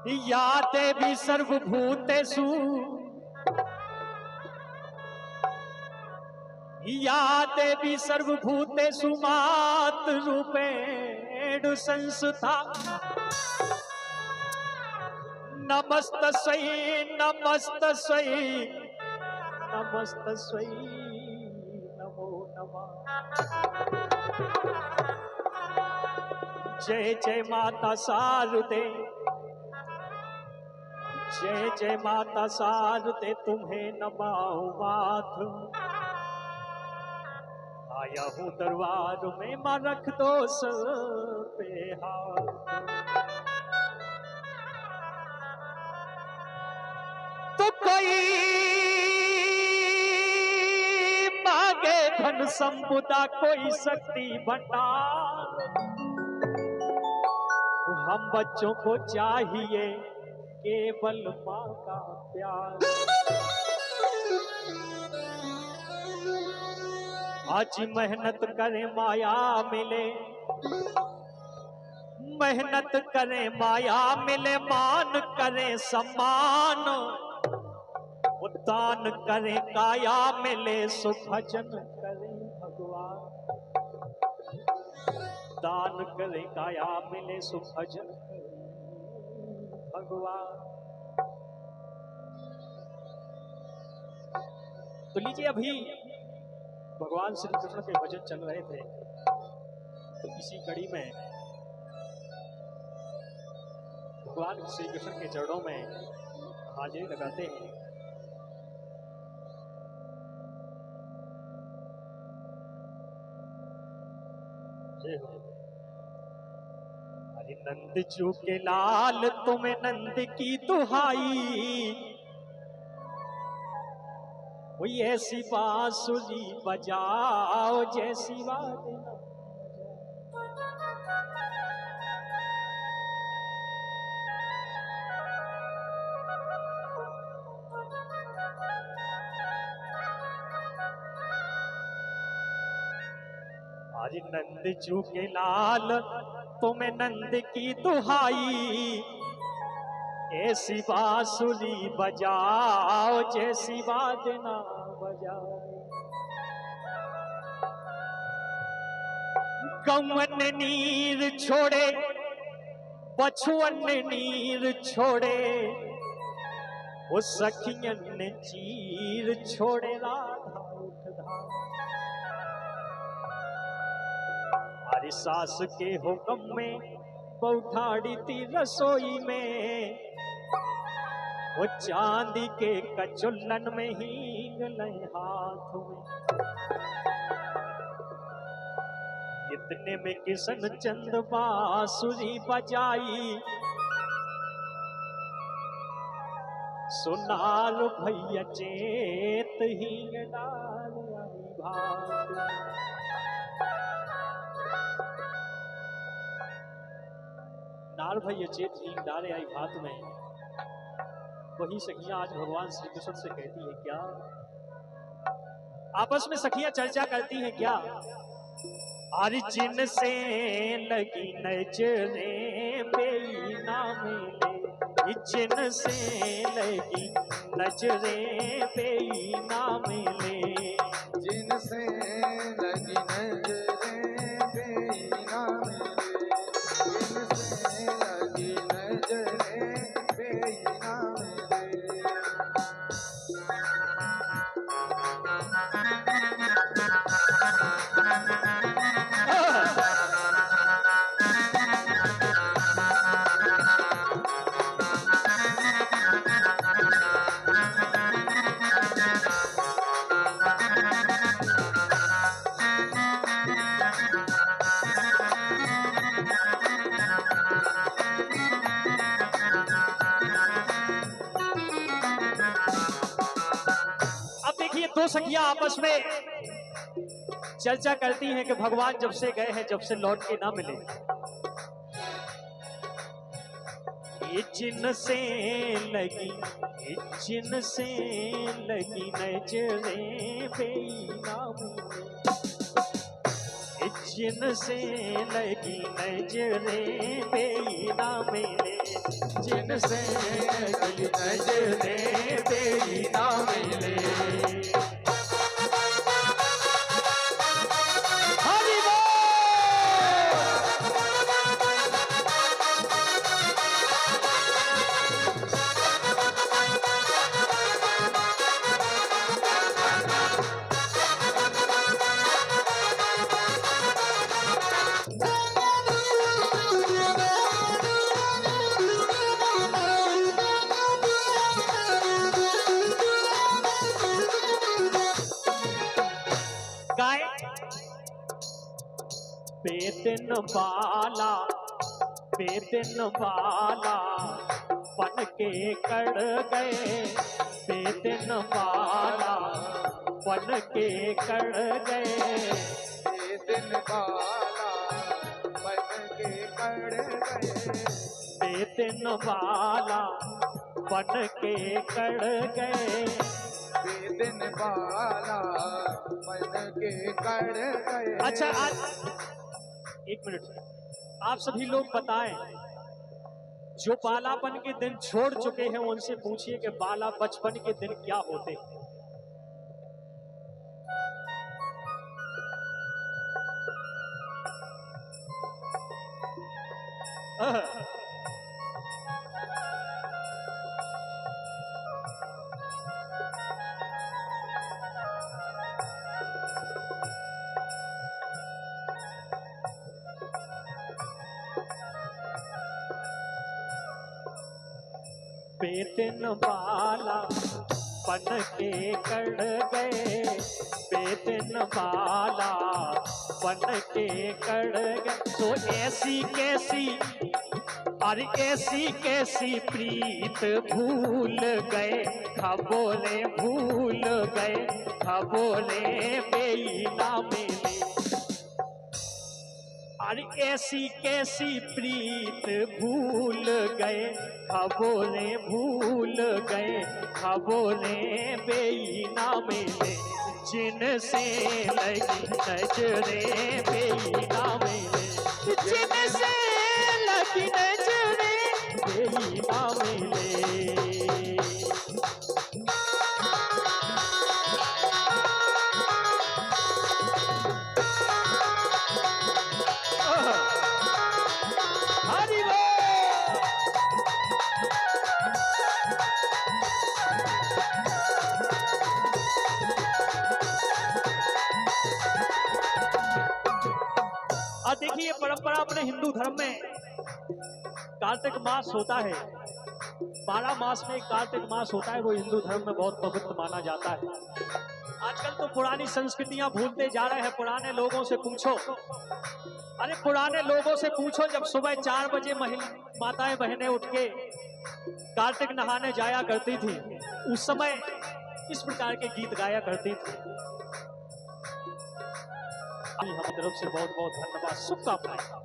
या देवी सर्वभूतेषु या देवी सर्वभूतेषु मातृरूपेण संस्था नमस्तस्यै नमस्तस्यै नमस्तस्यै नमो नमः। जय जय माता शारदे, जय जय माता शारदे, तुम्हें नमाओ माथ। आया हूँ दरबार में, माँ रख दो सर पे हाथ। तो कोई मांगे धन संपदा, कोई शक्ति भंडार, हम बच्चों को चाहिए केवल माँ का प्यार। आज मेहनत करें माया मिले, मेहनत करें माया मिले, मान करें सम्मान, दान करें काया मिले, सुभजन करें भगवान। दान करें काया मिले, सुभजन करें भगवान। तो लीजिए, अभी भगवान श्री कृष्ण के भजन चल रहे थे, तो इसी कड़ी में भगवान श्री कृष्ण के चरणों में हाजिरी लगाते हैं। अरे नंद जू के लाल तुम्हें नंद की दुहाई, कोई ऐसी बांसुरी बजाओ जैसी वादना। अरे नंद जू के लाल तुम्हें नंद की दुहाई, ऐसी बांसुरी बजाओ जैसी वादना बजाए। गौवन नीर छोड़े बछुअन नीर छोड़े, वो सखियन ने चीर छोड़े राधा उठधा। हरी सास के हुक्म में पौठाड़ी थी रसोई में, वो चांदी के कचुल्लन में हींग लय हाथ में। इतने में किशन चंद बांसुरी बजाई, सुनार भैया चेत हींग डाल आई भाग। नार भैया चेत हींग डाले आई भात में, वही सखियां आज भगवान श्री कृष्ण से कहती है क्या, आपस में सखियां चर्चा करती हैं क्या। अरे जिनसे लगी नजरें बेईना मिले, जिनसे लगी नजरें बेईना मिले, जिनसे लगी नजरें बेईना मिले, जिनसे लगी नजरें बेईना मिले। दो सखियां आपस में चर्चा करती हैं कि भगवान जब से गए हैं, जब से लौट के ना मिले, ये जिनसे लगी नजरें बेईना मिले, जिनसे लगी नजरें बेई ना मिले, जिनसे लगी नजरें बेई ना मिले। हरि बोल। गाय बेदिन बाला, बेदिन बाला बन के कड़ गए, बेदिन बाला बन के कड़ गए, बेदिन बाला बन के कड़ गए, बेदिन बाला बन के कड़ गए, बेदिन बाला बन के कड़ गए। अच्छा आज एक मिनट, आप सभी लोग बताएं, जो बालापन के दिन छोड़ चुके हैं उनसे पूछिए कि बाला बचपन के दिन क्या होते हैं। बेदिन बाला बन के कड़ गए, बेदिन बाला बन के कड़ गए, तो ऐसी कैसी, अरे ऐसी कैसी प्रीत भूल गए, खबोले भूल गए, खबोले बेई ना मिले, अरे ऐसी कैसी प्रीत भूल गए, खबोले भूल गए, खबोले बेई ना मिले, जिनसे लगी नजरें बेई ना मिले, जिनसे लगी नजरें बेई ना मिले। हरि बोल। और देखिए परंपरा अपने हिंदू धर्म में कार्तिक मास होता है, 12 मास में एक कार्तिक मास होता है, वो हिंदू धर्म में बहुत पवित्र माना जाता है। आजकल तो पुरानी संस्कृतियां भूलते जा रहे हैं। पुराने लोगों से पूछो, अरे पुराने लोगों से पूछो, जब सुबह 4 बजे माताएं बहनें उठ के कार्तिक नहाने जाया करती थी, उस समय इस प्रकार के गीत गाया करती थी। हमारी तरफ से बहुत बहुत धन्यवाद, शुभकामनाएं।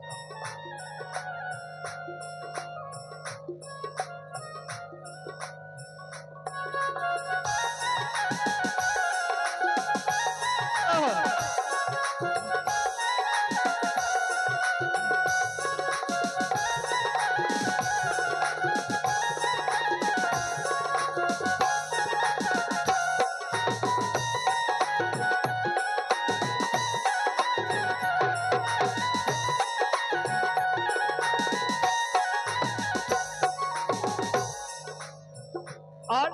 और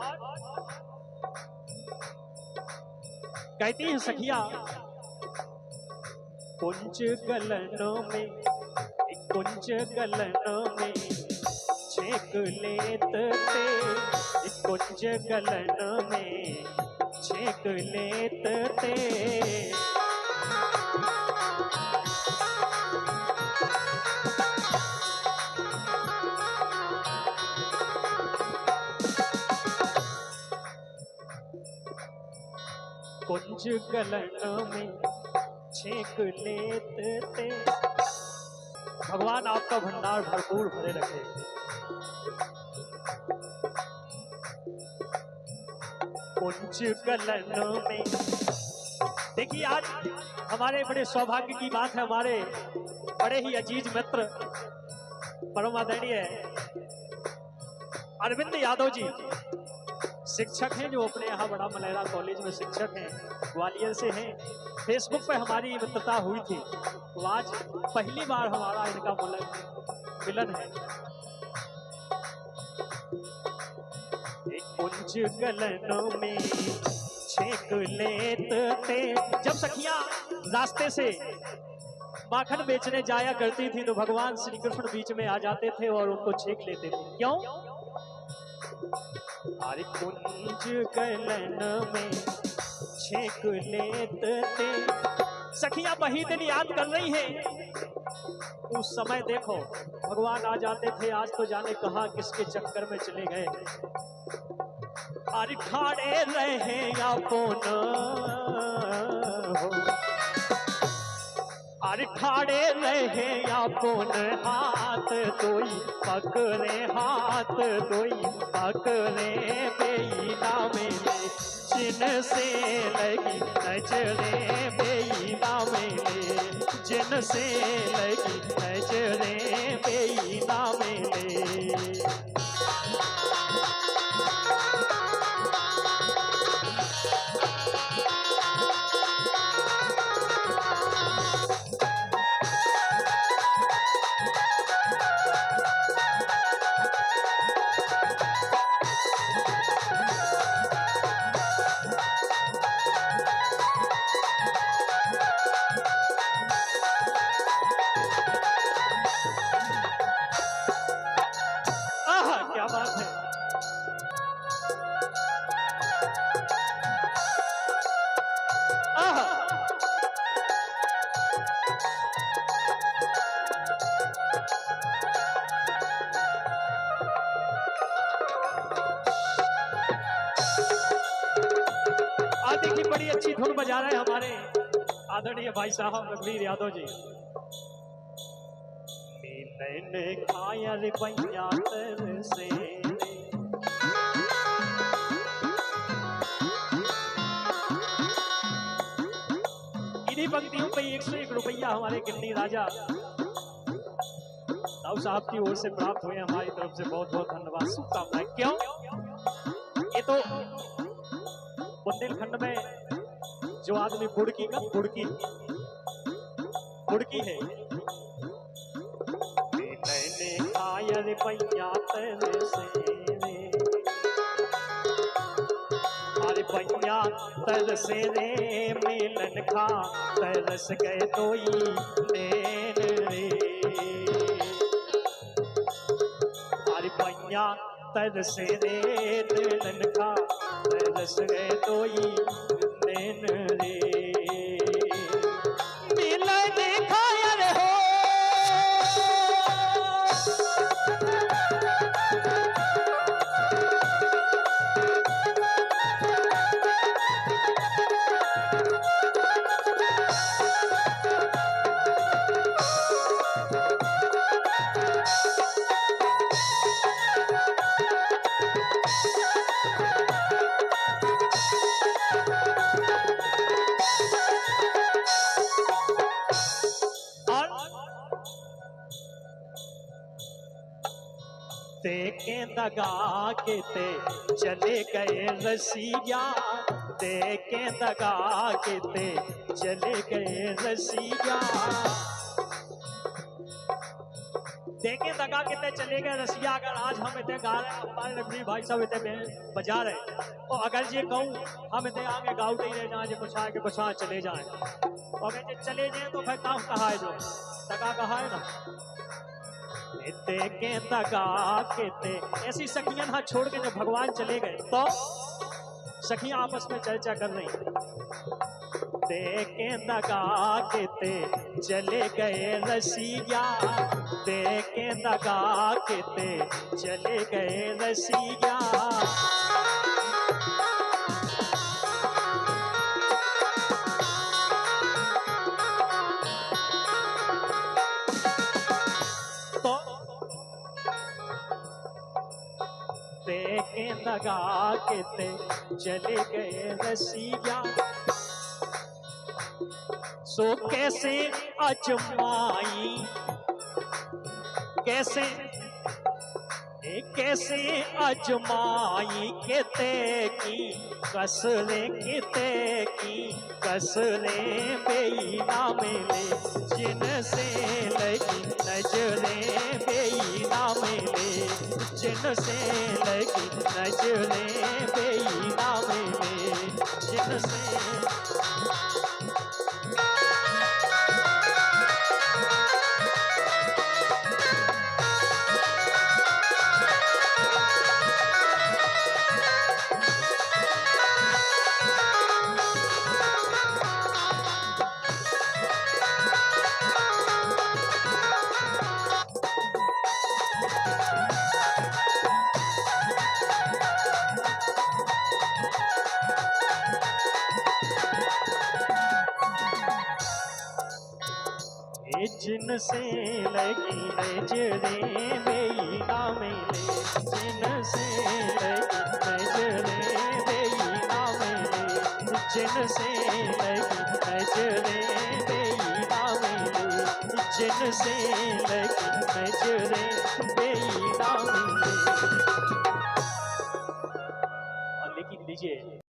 कहती हैं सखिया, कुंज गलन में, कुंज गलन में छेक लेत ते, कुंज गलन में छेक लेत ते, कुंज गलन में छेक लेत ते। भगवान आपका भंडार भरपूर भरे रखे। कुंज गलन में देखिए आज हमारे बड़े सौभाग्य की बात है, हमारे बड़े ही अजीज मित्र परम आदरणीय अरविंद यादव जी शिक्षक हैं, जो अपने यहाँ बड़ा मलेरा कॉलेज में शिक्षक हैं, ग्वालियर से हैं। फेसबुक पे हमारी मित्रता हुई थी, तो आज पहली बार हमारा इनका मिलन है। एक कुंज गलनों में छेक लेते थे, जब सखियां रास्ते से माखन बेचने जाया करती थी तो भगवान श्री कृष्ण बीच में आ जाते थे और उनको छेक लेते थे। क्यों? अरे कुंज गलन में छेक लेते थे। सखियां वही दिन याद कर रही हैं, उस समय देखो भगवान आ जाते थे, आज तो जाने कहां किसके चक्कर में चले गए। अरे ठाड़े रहे अपन हो, अरे ठाड़े रहे अपन हाथ दोई पकड़े, हाथ दोई पकड़े बेईना मेले, जिन से लगी नजरे बेईना मेले, जिन से लगी नजरे बेईना मेले। क्या बात है। देखिए बड़ी अच्छी धुन बजा रहे हैं हमारे आदरणीय भाई साहब रघुवीर यादव जी। मिलन खायर पैया से इन्हीं पंक्तियों पे 101 रुपया हमारे गिन्नी राजा साहू साहब की ओर से प्राप्त हुए, हमारी तरफ से बहुत बहुत धन्यवाद, शुभकामनाएं। क्यों? ये तो बुंदेलखंड में जो आदमी बुड़की का बुड़की है, मैंने खायर पैया से अरे पैया तर से रे मिलन खा तरस गए तोई नैन रे, अरे पैया तर से रे मिलन खा तरस गए तोई नैन रे, मिलन खायर हो देखे दगा के ते चले गए रसिया, देखे दगा के ते चले गए रसिया, देखे दगा के ते चले गए रसिया। अगर आज हम इतने गा रहे हैं, हमारे रघुवीर भाई साहब इतने बजा रहे, तो अगर ये कहूँ हम इतने आगे गाउटे ही रह जाए, कुछ आगे कुछ चले जाए, तो अगर ये चले जाए तो फिर काम कहा है, जो दगा कहा है ना, देखे दगा के ते। ऐसी सखियां हाथ छोड़ के जब भगवान चले गए तो सखियां आपस में चर्चा कर रही, देखे दगा के ते चले गए रसिया, देखे दगा के ते चले गए रसिया, देखे दगा के ते चले गए रसिया। सो कैसे अजमाई, कैसे कैसे अजमाई किते की कसले, किते की कसले बेई ना मिले, जिनसे लगी नजरें बेई ना मिले, जिनसे लगी नजरें बेई ना मिले, जिनसे जिनसे लगी नजरें बेई ना मिले, जिनसे लगी नजरें बेई ना मिले, जिनसे लगी नजरें बेई ना मिले, जिनसे लगी नजरें बेई ना मिले। और लेकिन लीजिए